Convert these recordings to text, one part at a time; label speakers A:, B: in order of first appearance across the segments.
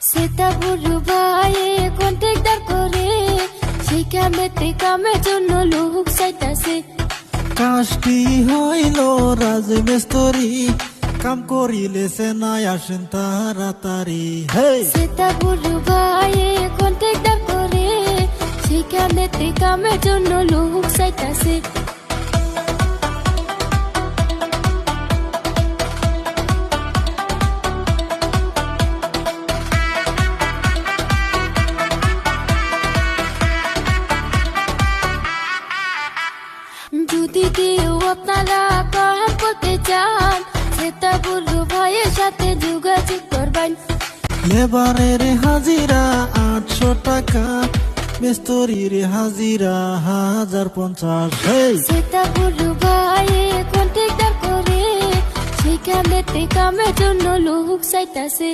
A: সেটা বুড়ো ভাইয়ে কন্ট্রাক্টর করে সেই কামের জন্য লোক চাইতাছে।
B: কাজটি হইল রাজমিস্ত্রি, কাম করিলে সে নাই আসেন তাড়াতাড়ি।
A: সেটা বুড়ো ভাইয়ে কন্ট্রাক্টর করে সেই কামের জন্য লোক চাইতাছে। যদি কেউ আপনারা কাম করতে চান সেটা বুড়ো ভাইয়ের সাথে যোগাযোগ করবেন।
B: লেবারের হাজিরা 800 টাকা, মিস্ত্রির হাজিরা 1050।
A: সেটা বুড়ো ভাইয়ে কন্ট্রাক্টর করে সেই কামের জন্য লোক চাইতাছে।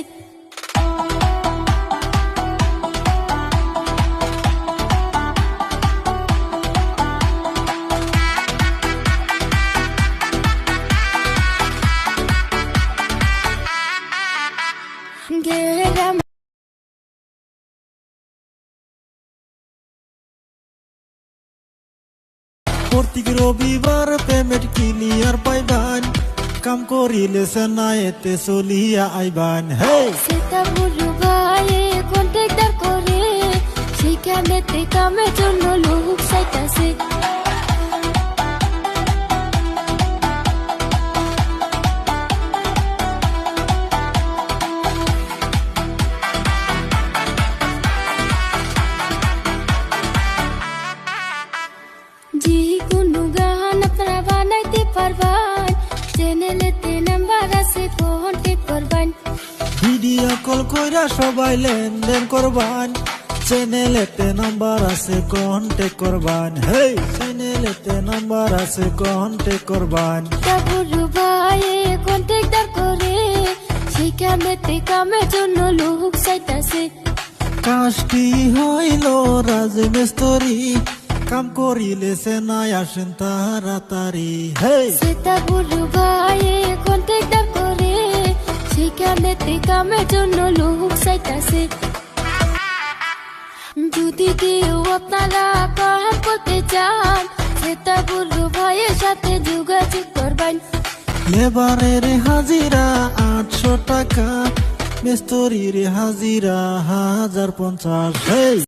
A: গেলাম
B: প্রত্যেক রবিবার পেমেন্ট ক্লিয়ার পাইবান, কাম করিলে সে নাই এতে চলিয়া আইবান।
A: সেটা বুড়ো ভাইয়ে কন্ট্রাক্টর করে সেই কামের জন্য লোক চাইতাছে। যে কোনো গান আপনারা বানাইতে পারবেন, চ্যানেলেতে নাম্বার আছে কন্টাক্ট করবেন।
B: ভিডিও কল কইরা সবাই লেনদেন করবান, চ্যানেলেতে নাম্বার আছে কন্টাক্ট করবান। চ্যানেলেতে নাম্বার আছে কন্টাক্ট করবান।
A: বুড়ো ভাইয়ে কন্ট্রাক্টর করে সেই কামের জন্য লোক চাইতাছে।
B: কাজটি হইল রাজমিস্ত্রি, কাম করিলে সে নাই আসেন তাড়াতাড়ি।
A: সেটা বুড়ো ভাইয়ে কন্ট্রাক্টর করে সেই কামের জন্য লোক চাইতাছে। যদি কেউ আপনারা কাম করতে চান সেটা বুড়ো ভাইয়ের সাথে যোগাযোগ করবেন।
B: লেবারের হাজিরা 800 টাকা, মিস্ত্রির হাজিরা 1050।